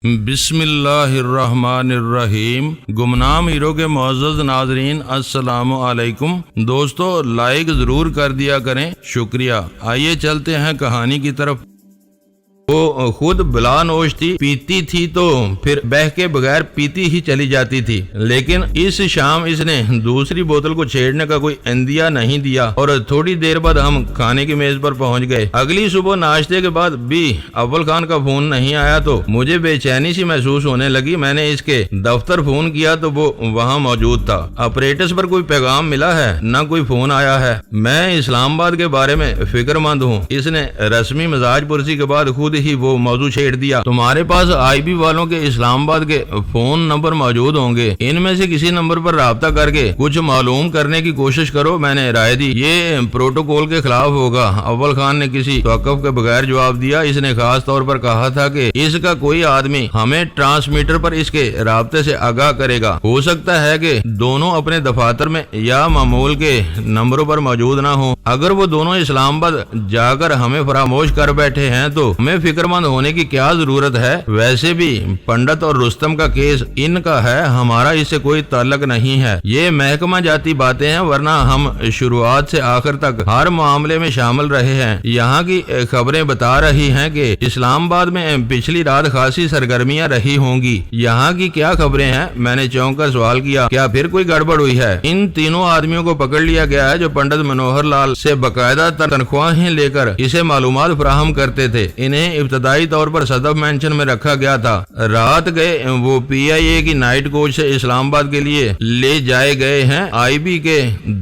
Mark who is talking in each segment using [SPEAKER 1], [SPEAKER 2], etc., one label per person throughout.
[SPEAKER 1] بسم اللہ الرحمن الرحیم۔ گمنام ہیرو کے معزز ناظرین السلام علیکم۔ دوستو لائک ضرور کر دیا کریں، شکریہ۔ آئیے چلتے ہیں کہانی کی طرف۔ وہ خود بلا نوش تھی، پیتی تھی تو پھر بہہ کے بغیر پیتی ہی چلی جاتی تھی، لیکن اس شام اس نے دوسری بوتل کو چھیڑنے کا کوئی اندیہ نہیں دیا اور تھوڑی دیر بعد ہم کھانے کی میز پر پہنچ گئے۔ اگلی صبح ناشتے کے بعد بھی اول خان کا فون نہیں آیا تو مجھے بے چینی سی محسوس ہونے لگی۔ میں نے اس کے دفتر فون کیا تو وہ وہاں موجود تھا۔ آپریٹرز پر کوئی پیغام ملا ہے، نہ کوئی فون آیا ہے۔ میں اسلام آباد کے بارے میں فکر مند ہوں۔ اس نے رسمی مزاج پرسی کے بعد خود ہی وہ موضوع چھیڑ دیا۔ تمہارے پاس آئی بی والوں کے اسلام آباد کے فون نمبر موجود ہوں گے، ان میں سے کسی نمبر پر رابطہ کر کے کچھ معلوم کرنے کی کوشش کرو، میں نے رائے دی۔ یہ پروٹوکول کے خلاف ہوگا۔ اول خان نے کسی توقف کے بغیر جواب دیا۔ اس نے خاص طور پر کہا تھا کہ اس کا کوئی آدمی ہمیں ٹرانسمیٹر پر اس کے رابطے سے آگاہ کرے گا۔ ہو سکتا ہے کہ دونوں اپنے دفاتر میں یا معمول کے نمبروں پر موجود نہ ہوں۔ اگر وہ دونوں اسلام آباد جا کر ہمیں فراموش کر بیٹھے ہیں تو ہمیں فکر مند ہونے کی کیا ضرورت ہے؟ ویسے بھی پنڈت اور رستم کا کیس ان کا ہے، ہمارا اس سے کوئی تعلق نہیں ہے۔ یہ محکمہ جاتی باتیں ہیں، ورنہ ہم شروعات سے آخر تک ہر معاملے میں شامل رہے ہیں۔ یہاں کی خبریں بتا رہی ہیں کہ اسلام آباد میں پچھلی رات خاصی سرگرمیاں رہی ہوں گی۔ یہاں کی کیا خبریں ہیں؟ میں نے چونک کر سوال کیا۔ کیا پھر کوئی گڑبڑ ہوئی ہے؟ ان تینوں آدمیوں کو پکڑ لیا گیا ہے جو پنڈت منوہر لال سے باقاعدہ تنخواہیں لے کر اسے معلومات فراہم کرتے تھے۔ انہیں ابتدائی طور پر صدف مینشن میں رکھا گیا تھا۔ رات گئے وہ پی آئی اے کی نائٹ کوچ سے اسلام آباد کے لیے لے جائے گئے ہیں۔ آئی بی کے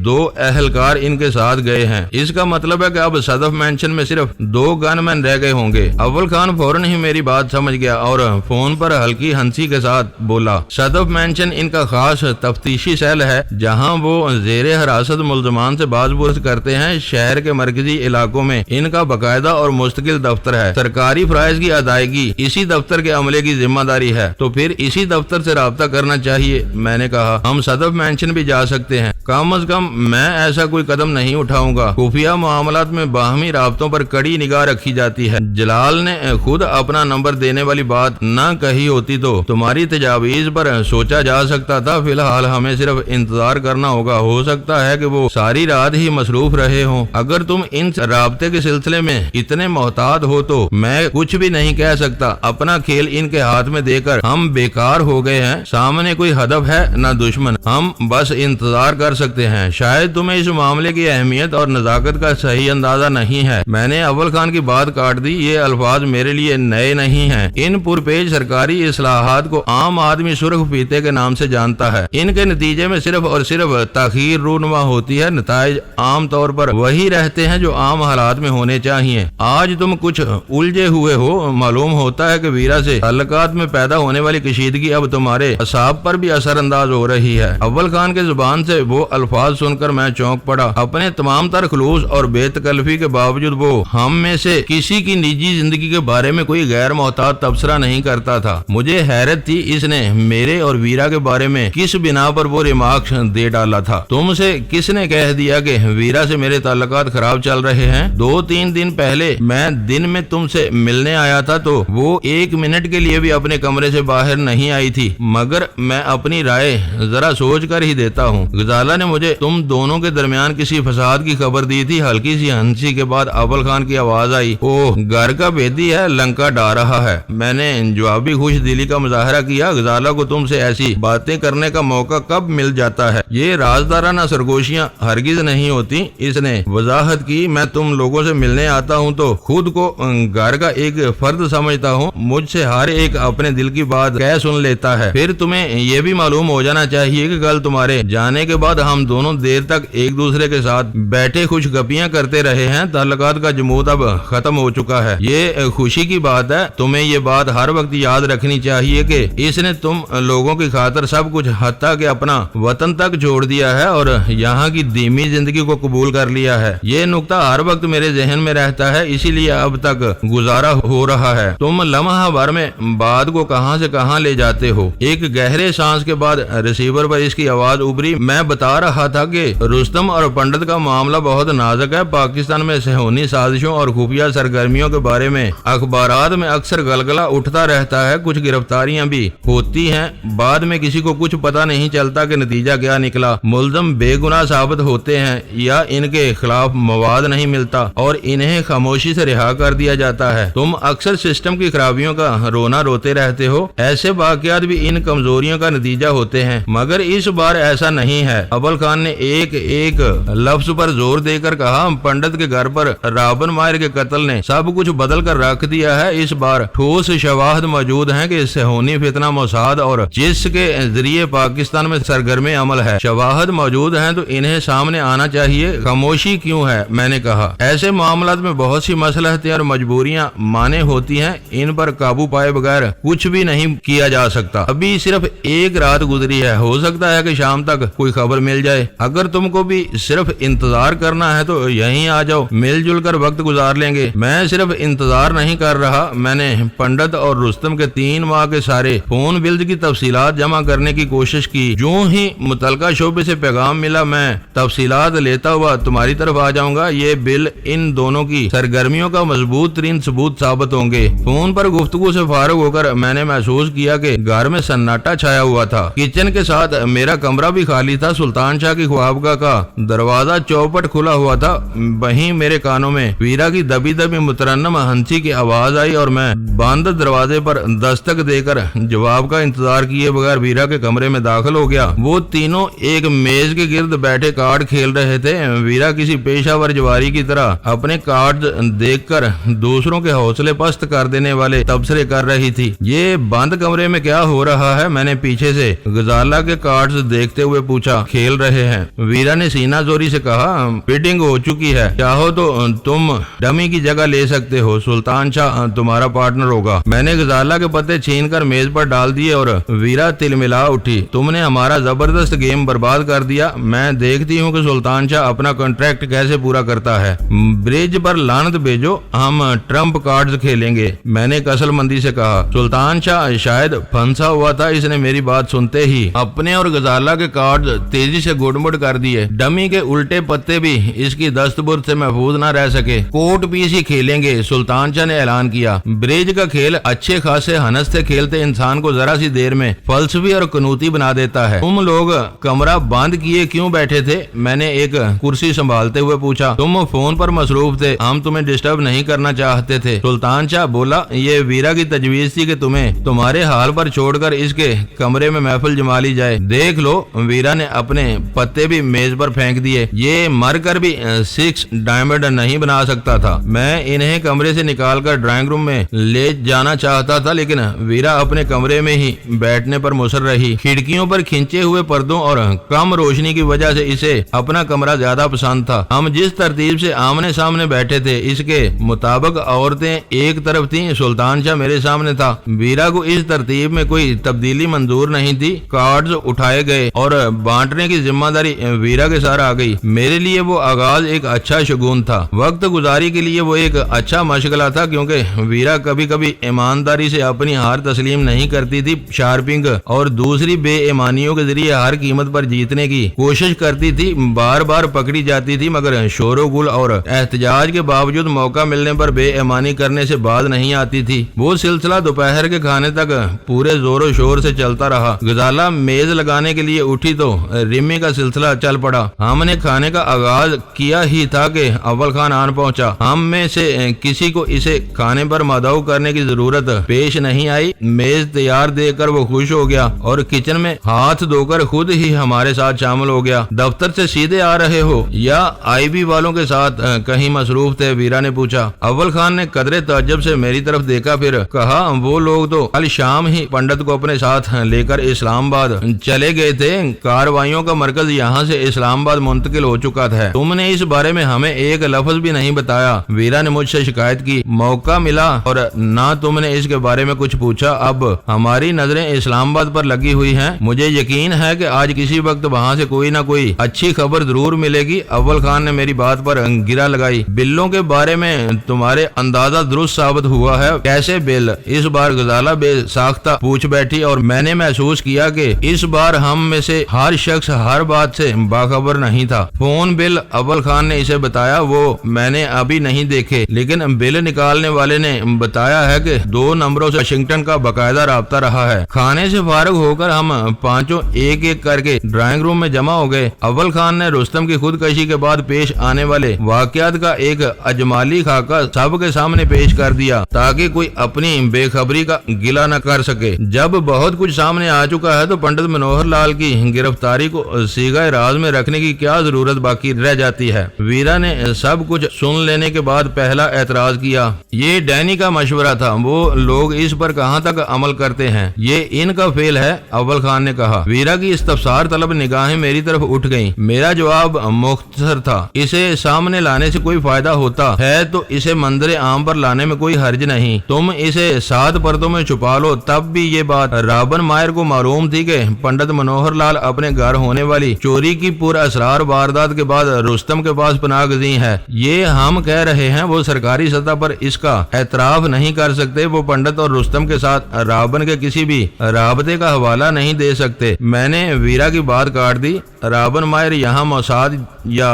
[SPEAKER 1] 2 اہلکار ان کے ساتھ گئے ہیں۔ اس کا مطلب ہے کہ اب صدف مینشن میں صرف 2 گن مین رہ گئے ہوں گے۔ اول خان فوراً ہی میری بات سمجھ گیا اور فون پر ہلکی ہنسی کے ساتھ بولا، صدف مینشن ان کا خاص تفتیشی سیل ہے، جہاں وہ زیر حراست ملزمان سے باز پرس کرتے ہیں۔ شہر کے مرکزی علاقوں میں ان کا باقاعدہ اور مستقل دفتر ہے۔ سرکاری فرائض کی ادائیگی اسی دفتر کے عملے کی ذمہ داری ہے، تو پھر اسی دفتر سے رابطہ کرنا چاہیے۔ میں نے کہا، ہم صدف مینشن بھی جا سکتے ہیں، کم از کم میں ایسا کوئی قدم نہیں اٹھاؤں گا۔ خفیہ معاملات میں باہمی رابطوں پر کڑی نگاہ رکھی جاتی ہے۔ جلال نے خود اپنا نمبر دینے والی بات نہ کہی ہوتی تو تمہاری تجاویز پر سوچا جا سکتا تھا۔ فی الحال ہمیں صرف انتظار کرنا ہوگا۔ ہو سکتا ہے کہ وہ ساری رات ہی مصروف رہے ہوں۔ اگر تم ان رابطے کے سلسلے میں اتنے محتاط ہو تو میں کچھ بھی نہیں کہہ سکتا۔ اپنا کھیل ان کے ہاتھ میں دے کر ہم بیکار ہو گئے ہیں۔ سامنے کوئی ہدف ہے نہ دشمن، ہم بس انتظار کر سکتے ہیں۔ شاید تمہیں اس معاملے کی اہمیت اور نزاکت کا صحیح اندازہ نہیں ہے۔ میں نے اول خان کی بات کاٹ دی۔ یہ الفاظ میرے لیے نئے نہیں ہیں۔ ان پرپیج سرکاری اصلاحات کو عام آدمی سرخ فیتے کے نام سے جانتا ہے۔ ان کے نتیجے میں صرف اور صرف تاخیر رونما ہوتی ہے۔ نتائج عام طور پر وہی رہتے ہیں جو عام حالات میں ہونے چاہیے۔ آج تم کچھ الجھے ہوئے ہو۔ معلوم ہوتا ہے کہ ویرا سے تعلقات میں پیدا ہونے والی کشیدگی اب تمہارے اعصاب پر بھی اثر انداز ہو رہی ہے۔ اول خان کے زبان سے وہ الفاظ سن کر میں چونک پڑا۔ اپنے تمام تر خلوص اور بے تکلفی کے باوجود وہ ہم میں سے کسی کی نجی زندگی کے بارے میں کوئی غیر محتاط تبصرہ نہیں کرتا تھا۔ مجھے حیرت تھی اس نے میرے اور ویرا کے بارے میں کس بنا پر وہ ریمارکس دے ڈالا تھا۔ تم سے کس نے کہہ دیا کہ ویرا سے میرے تعلقات خراب چل رہے ہیں؟ 2-3 دن پہلے میں دن میں تم سے ملنے آیا تھا تو وہ 1 منٹ کے لیے بھی اپنے کمرے سے باہر نہیں آئی تھی، مگر میں اپنی رائے ذرا سوچ کر ہی دیتا ہوں۔ غزالہ نے مجھے تم دونوں کے درمیان کسی فساد کی خبر دی تھی۔ ہلکی سی ہنسی کے بعد اول خان کی آواز آئی، اوہ گھر کا بیدی ہے، لنکا ڈا رہا ہے۔ میں نے جوابی خوش دلی کا مظاہرہ کیا۔ غزالہ کو تم سے ایسی باتیں کرنے کا موقع کب مل جاتا ہے؟ یہ رازدارانہ سرگوشیاں ہرگز نہیں ہوتی۔ اس نے وضاحت کی، میں تم لوگوں سے ملنے آتا ہوں تو خود کو گھر کا ایک فرد سمجھتا ہوں۔ مجھ سے ہر ایک اپنے دل کی بات کہہ سن لیتا ہے۔ پھر تمہیں یہ بھی معلوم ہو جانا چاہیے کہ کل تمہارے جانے کے بعد ہم دونوں دیر تک ایک دوسرے کے ساتھ بیٹھے خوش گپیاں کرتے رہے ہیں۔ تعلقات کا جمود اب ختم ہو چکا ہے۔ یہ خوشی کی بات ہے۔ تمہیں یہ بات ہر وقت یاد رکھنی چاہیے کہ اس نے تم لوگوں کی خاطر سب کچھ حتیٰ کہ اپنا وطن تک چھوڑ دیا ہے اور یہاں کی دھیمی زندگی کو قبول کر لیا ہے۔ یہ نقطہ ہر وقت میرے ذہن میں رہتا ہے، اسی لیے اب تک گزارا ہو رہا ہے، تم لمحہ بھر میں بات کو کہاں سے کہاں لے جاتے ہو۔ ایک گہرے سانس کے بعد ریسیور پر اس کی آواز ابھری۔ میں بتا رہا تھا کہ رستم اور پنڈت کا معاملہ بہت نازک ہے۔ پاکستان میں صہیونی سازشوں اور خفیہ سرگرمیوں کے بارے میں اخبارات میں اکثر گلگلہ اٹھتا رہتا ہے، کچھ گرفتاریاں بھی ہوتی ہیں، بعد میں کسی کو کچھ پتہ نہیں چلتا کہ نتیجہ کیا نکلا۔ ملزم بے گناہ ثابت ہوتے ہیں یا ان کے خلاف مواد نہیں ملتا اور انہیں خاموشی سے رہا کر دیا جاتا ہے۔ تم اکثر سسٹم کی خرابیوں کا رونا روتے رہتے ہو، ایسے واقعات بھی ان کمزوریوں کا نتیجہ ہوتے ہیں، مگر اس بار ایسا نہیں ہے۔ اول خان نے ایک ایک لفظ پر زور دے کر کہا، پنڈت کے گھر پر رابن مائر کے قتل نے سب کچھ بدل کر رکھ دیا ہے۔ اس بار ٹھوس شواہد موجود ہیں کہ صہیونی فتنہ موساد اور جس کے ذریعے پاکستان میں سرگرم عمل ہے، شواہد موجود ہیں تو انہیں سامنے آنا چاہیے۔ خاموشی کیوں ہے؟ میں نے کہا، ایسے معاملات میں بہت سی مصلحتیں اور مجبوریاں مانے ہوتی ہیں، ان پر قابو پائے بغیر کچھ بھی نہیں کیا جا سکتا۔ ابھی صرف ایک رات گزری ہے، ہو سکتا ہے کہ شام تک کوئی خبر مل جائے۔ اگر تم کو بھی صرف انتظار کرنا ہے تو یہیں آ جاؤ، مل جل کر وقت گزار لیں گے۔ میں صرف انتظار نہیں کر رہا، میں نے پنڈت اور رستم کے 3 ماہ کے سارے فون بلز کی تفصیلات جمع کرنے کی کوشش کی۔ جو ہی متعلقہ شعبے سے پیغام ملا، میں تفصیلات لیتا ہوا تمہاری طرف آ جاؤں گا۔ یہ بل ان دونوں کی سرگرمیوں کا مضبوط ترین ثبوت ثابت ہوں گے۔ فون پر گفتگو سے فارغ ہو کر میں نے محسوس کیا کہ گھر میں سناٹا چھایا ہوا تھا۔ کچن کے ساتھ میرا کمرہ بھی خالی تھا۔ سلطان شاہ کی خوابگاہ کا دروازہ چوپٹ کھلا ہوا تھا، وہیں میرے کانوں میں ویرا کی دبی دبی مترنم ہنسی کی آواز آئی اور میں بند دروازے پر دستک دے کر جواب کا انتظار کیے بغیر ویرا کے کمرے میں داخل ہو گیا۔ وہ تینوں ایک میز کے گرد بیٹھے کارڈ کھیل رہے تھے۔ ویرا کسی پیشہ ور جواری کی طرح اپنے کارڈ دیکھ کر دوسروں کے حوصلے پست کر دینے والے تبصرے کر رہی تھی۔ یہ بند کمرے میں کیا ہو رہا ہے؟ میں نے پیچھے سے غزالہ کے کارڈز دیکھتے ہوئے پوچھا۔ کھیل رہے ہیں، ویرا نے سینہ زوری سے کہا، فٹنگ ہو چکی ہے، چاہو تو تم ڈمی کی جگہ لے سکتے ہو، سلطان شاہ تمہارا پارٹنر ہوگا۔ میں نے غزالہ کے پتے چھین کر میز پر ڈال دیے اور ویرا تل ملا اٹھی۔ تم نے ہمارا زبردست گیم برباد کر دیا۔ میں دیکھتی ہوں کہ سلطان شاہ اپنا کانٹریکٹ کیسے پورا کرتا ہے۔ برج پر لعنت بھیجو، ہم ٹرمپ کارڈز کھیلیں گے، میں نے کسل مندی سے کہا۔ سلطان شاہ شاید پھنسا ہوا تھا، اس نے میری بات سنتے ہی اپنے اور غزالہ کے کارڈز تیزی سے گڑ مڑ کر دیے۔ ڈمی کے الٹے پتے بھی اس کی دستبرد سے محفوظ نہ رہ سکے۔ کوٹ پیس ہی کھیلیں گے، سلطان شاہ نے اعلان کیا۔ برج کا کھیل اچھے خاصے ہنستے کھیلتے انسان کو ذرا سی دیر میں فلسفی اور قنوتی بنا دیتا ہے۔ تم لوگ کمرہ بند کیے کیوں بیٹھے تھے؟ میں نے ایک کرسی سنبھالتے ہوئے پوچھا۔ تم فون پر مصروف تھے، ہم تمہیں ڈسٹرب نہیں کرنا چاہتے تھے، سلطان شاہ بولا۔ یہ ویرا کی تجویز تھی کہ تمہیں تمہارے حال پر چھوڑ کر اس کے کمرے میں محفل جما لی جائے۔ دیکھ لو، ویرا نے اپنے پتے بھی میز پر پھینک دیے۔ یہ مر کر بھی 6 ڈائمنڈ نہیں بنا سکتا تھا۔ میں انہیں کمرے سے نکال کر ڈرائنگ روم میں لے جانا چاہتا تھا، لیکن ویرا اپنے کمرے میں ہی بیٹھنے پر مصر رہی۔ کھڑکیوں پر کھنچے ہوئے پردوں اور کم روشنی کی وجہ سے اسے اپنا کمرہ زیادہ پسند تھا۔ ہم جس ترتیب سے آمنے سامنے بیٹھے تھے، اس کے مطابق عورتیں ایک طرف تھیں، سلطان شاہ میرے سامنے تھا۔ ویرا کو اس ترتیب میں کوئی تبدیلی منظور نہیں تھی۔ کارڈز اٹھائے گئے اور بانٹنے کی ذمہ داری ویرا کے ساتھ آ گئی۔ میرے لیے وہ آغاز ایک اچھا شگون تھا، وقت گزاری کے لیے وہ ایک اچھا مشغلہ تھا، کیونکہ ویرا کبھی کبھی ایمانداری سے اپنی ہار تسلیم نہیں کرتی تھی۔ شارپنگ اور دوسری بے ایمانیوں کے ذریعے ہر قیمت پر جیتنے کی کوشش کرتی تھی، بار بار پکڑی جاتی تھی، مگر شور و گل اور احتجاج کے باوجود موقع ملنے پر بے ایمانی کرنے سے باز نہیں آتی تھی۔ وہ سلسلہ دوپہر کے کھانے تک پورے زور و شور سے چلتا رہا۔ غزالہ میز لگانے کے لیے اٹھی تو رمی کا سلسلہ چل پڑا۔ ہم نے کھانے کا آغاز کیا ہی تھا کہ اول خان آن پہنچا۔ ہم میں سے کسی کو اسے کھانے پر مدعو کرنے کی ضرورت پیش نہیں آئی۔ میز تیار دیکھ کر وہ خوش ہو گیا اور کچن میں ہاتھ دھو کر خود ہی ہمارے ساتھ شامل ہو گیا۔ دفتر سے سیدھے آ رہے ہو یا آئی بی والوں کے ساتھ کہیں مصروف تھے؟ ویرا نے پوچھا۔ اول خان نے قدرے تعجب سے میری طرف دیکھا، پھر کہا، وہ لوگ تو کل شام ہی پنڈت کو اپنے ساتھ لے کر اسلام آباد چلے گئے تھے۔ کارروائیوں کا مرکز یہاں سے اسلام آباد منتقل ہو چکا تھا۔ تم نے اس بارے میں ہمیں ایک لفظ بھی نہیں بتایا، ویرا نے مجھ سے شکایت کی۔ موقع ملا اور نہ تم نے اس کے بارے میں کچھ پوچھا۔ اب ہماری نظریں اسلام آباد پر لگی ہوئی ہیں، مجھے یقین ہے کہ آج کسی وقت وہاں سے کوئی نہ کوئی اچھی خبر ضرور ملے گی۔ اول خان نے میری بات پر گرا لگائی۔ بلوں کے بارے میں تمہارے اندازہ درست ثابت ہوا ہے۔ کیسے بل؟ اس بار غزالہ بے ساختہ پوچھ بیٹھی اور میں نے محسوس کیا کہ اس بار ہم میں سے ہر شخص ہر بات سے باخبر نہیں تھا۔ فون بل؟ اول خان نے اسے بتایا۔ وہ میں نے ابھی نہیں دیکھے، لیکن بل نکالنے والے نے بتایا ہے کہ 2 نمبروں سے واشنگٹن کا باقاعدہ رابطہ رہا ہے۔ کھانے سے فارغ ہو کر ہم پانچوں ایک ایک کر کے ڈرائنگ روم میں جمع ہو گئے۔ اول خان نے رستم کی خودکشی کے بعد پیش آنے والے واقعات کا ایک اجمالی خاکہ سب کے سامنے پیش کر دیا تاکہ کوئی اپنی بے خبری کا گلہ نہ کر سکے۔ جب بہت کچھ سامنے آ چکا ہے تو پنڈت منوہر لال کی گرفتاری کو صیغہ راز میں رکھنے کی کیا ضرورت باقی رہ جاتی ہے؟ ویرا نے سب کچھ سن لینے کے بعد پہلا اعتراض کیا۔ یہ ڈینی کا مشورہ تھا، وہ لوگ اس پر کہاں تک عمل کرتے ہیں؟ یہ ان کا فیل ہے، اول خان نے کہا۔ ویرا کی استفسار طلب نگاہیں میری طرف اٹھ گئیں۔ میرا جواب مختصر تھا، اسے سامنے لانے سے کوئی فائدہ ہوتا ہے تو اسے منظر عام پر لانے میں کوئی حرج نہیں۔ تم اسے 7 پردوں میں چھپا لو۔ تب بھی یہ بات رابن مائر کو معلوم تھی کہ پنڈت منوہر لال اپنے گھر ہونے والی چوری کی پر اسرار واردات کے بعد رستم کے پاس پناہ گزین ہے۔ یہ ہم کہہ رہے ہیں، وہ سرکاری سطح پر اس کا اعتراف نہیں کر سکتے۔ وہ پنڈت اور رستم کے ساتھ رابن کے کسی بھی رابطے کا حوالہ نہیں دے سکتے۔ میں نے ویرا کی بات کاٹ دی۔ رابن مائر یہاں موساد یا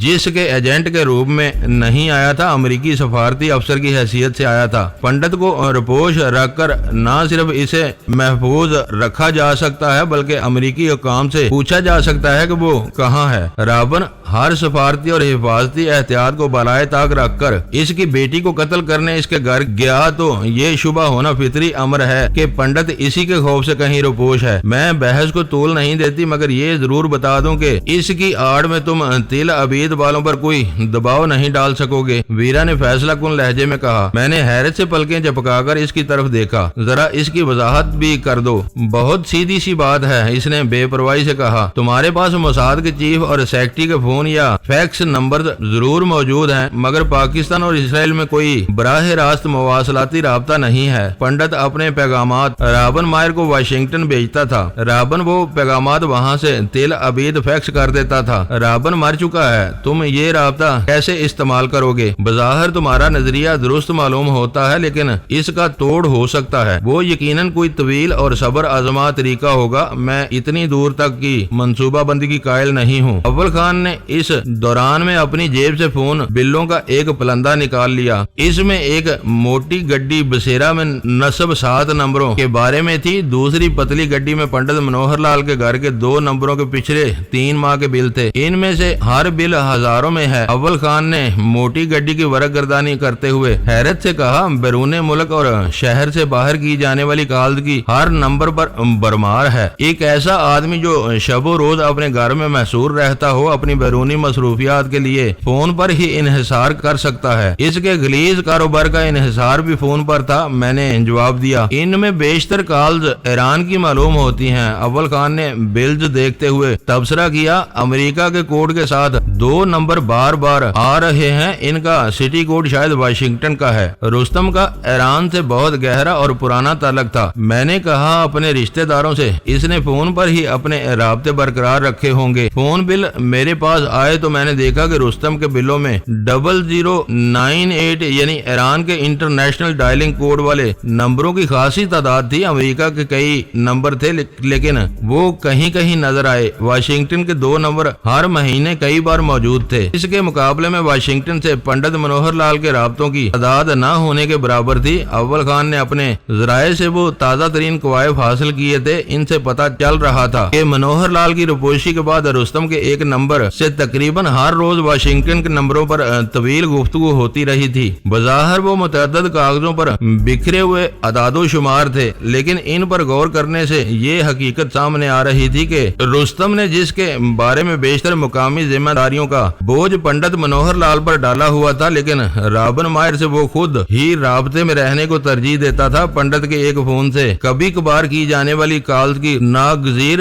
[SPEAKER 1] جس کے ایجنٹ کے روپ میں نہیں آیا تھا، امریکی سفارتی افسر کی حیثیت سے آیا تھا۔ پنڈت کو رپوش رکھ کر نہ صرف اسے محفوظ رکھا جا سکتا ہے بلکہ امریکی حکام سے پوچھا جا سکتا ہے کہ وہ کہاں ہے۔ رابن ہر سفارتی اور حفاظتی احتیاط کو بالائے طاق رکھ کر اس کی بیٹی کو قتل کرنے اس کے گھر گیا تو یہ شبہ ہونا فطری امر ہے کہ پنڈت اسی کے خوف سے کہیں روپوش ہے۔ میں بحث کو طول نہیں دیتی، مگر یہ ضرور بتا دوں کہ اس کی آڑ میں تم تل عبید والوں پر کوئی دباؤ نہیں ڈال سکو گے، ویرا نے فیصلہ کن لہجے میں کہا۔ میں نے حیرت سے پلکیں جھپکا کر اس کی طرف دیکھا۔ ذرا اس کی وضاحت بھی کر دو۔ بہت سیدھی سی بات ہے، اس نے بے پرواہی سے کہا۔ تمہارے پاس موساد کے چیف اور سیکٹری کے فون یا فیکس نمبر ضرور موجود ہیں، مگر پاکستان اور اسرائیل میں کوئی براہ راست مواصلاتی رابطہ نہیں ہے۔ پنڈت اپنے پیغامات رابن مائر کو واشنگٹن بھیجتا تھا۔ رابن وہ پیغامات وہاں سے تل عبید فیکس کر دیتا تھا۔ رابن مر چکا ہے، تم یہ رابطہ کیسے استعمال کرو گے؟ بظاہر تمہارا نظریہ درست معلوم ہوتا ہے، لیکن اس کا توڑ ہو سکتا ہے۔ وہ یقیناً کوئی طویل اور صبر آزما طریقہ ہوگا۔ میں اتنی دور تک کی منصوبہ بندی کی قائل نہیں ہوں۔ اول خان نے اس دوران میں اپنی جیب سے فون بلوں کا ایک پلندہ نکال لیا۔ اس میں ایک موٹی گڈی بسیرا میں نصب 7 نمبروں کے بارے میں تھی، دوسری پتلی گڈی میں پنڈت منوہر لال کے گھر کے 2 نمبروں کے پچھلے 3 ماہ کے بل تھے۔ ان میں سے ہر بل ہزاروں میں ہے۔ اول خان نے موٹی گڈی کی ورق گردانی کرتے ہوئے حیرت سے کہا، بیرون ملک اور شہر سے باہر کی جانے والی کالز کی ہر نمبر پر برمار ہے۔ ایک ایسا آدمی جو شب و روز اپنے گھر میں محصور رہتا ہو، اپنی بیرونی مصروفیات کے لیے فون پر ہی انحصار کر سکتا ہے۔ اس کے غلیظ کاروبار کا انحصار بھی فون پر تھا۔ میں نے جواب دیا، ان میں بیشتر کالز ایران کی معلوم ہوتی ہیں۔ اول خان نے بلز دیکھتے ہوئے تبصرہ کیا، امریکہ کے کوڈ کے ساتھ 2 نمبر بار بار آ رہے ہیں، ان کا سٹی کوڈ شاید واشنگٹن کا ہے۔ رستم کا ایران سے بہت گہرا اور پرانا تعلق تھا۔ میں نے کہا، اپنے رشتہ داروں سے اس نے فون پر ہی اپنے رابطے برقرار رکھے ہوں گے۔ فون بل میرے پاس آئے تو میں نے دیکھا کہ رستم کے بلوں میں 0098 یعنی ایران کے انٹرنیشنل ڈائلنگ کوڈ والے نمبروں کی خاصی تعداد تھی۔ امریکہ کے کئی نمبر تھے لیکن وہ کہیں کہیں نظر آئے۔ واشنگٹن کے 2 نمبر ہر مہینے کئی بار موجود تھے۔ اس کے مقابلے میں واشنگٹن سے پنڈت منوہر لال کے رابطوں کی تعداد نہ ہونے کے برابر تھی۔ اول خان نے اپنے ذرائع سے وہ تازہ ترین قوائف حاصل کیے تھے۔ ان سے پتہ چل رہا تھا کہ منوہر لال کی روپوشی کے بعد رستم کے ایک نمبر سے تقریباً ہر روز واشنگٹن کے نمبروں پر طویل گفتگو ہوتی رہی تھی۔ بظاہر وہ متعدد کاغذوں پر بکھرے ہوئے اعداد و شمار تھے، لیکن ان پر غور کرنے سے یہ حقیقت سامنے آ رہی تھی کہ رستم نے جس کے بارے میں بیشتر مقامی ذمہ داریوں کا بوجھ پنڈت منوہر لال پر ڈالا ہوا تھا، لیکن رابن مائر سے وہ خود ہی رابطے میں رہنے کو ترجیح دیتا تھا۔ پنڈت کے ایک فون سے کبھی کبھار کی جانے والی کالز کی ناگزیر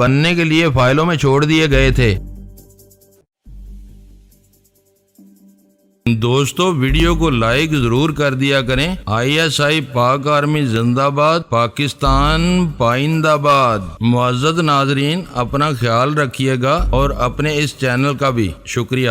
[SPEAKER 1] بننے کے لیے فائلوں میں چھوڑ دیے گئے تھے۔ دوستو ویڈیو کو لائک ضرور کر دیا کریں۔ ISI پاک آرمی زندہ باد، پاکستان پائندہ باد۔ معزز ناظرین، اپنا خیال رکھیے گا اور اپنے اس چینل کا بھی شکریہ۔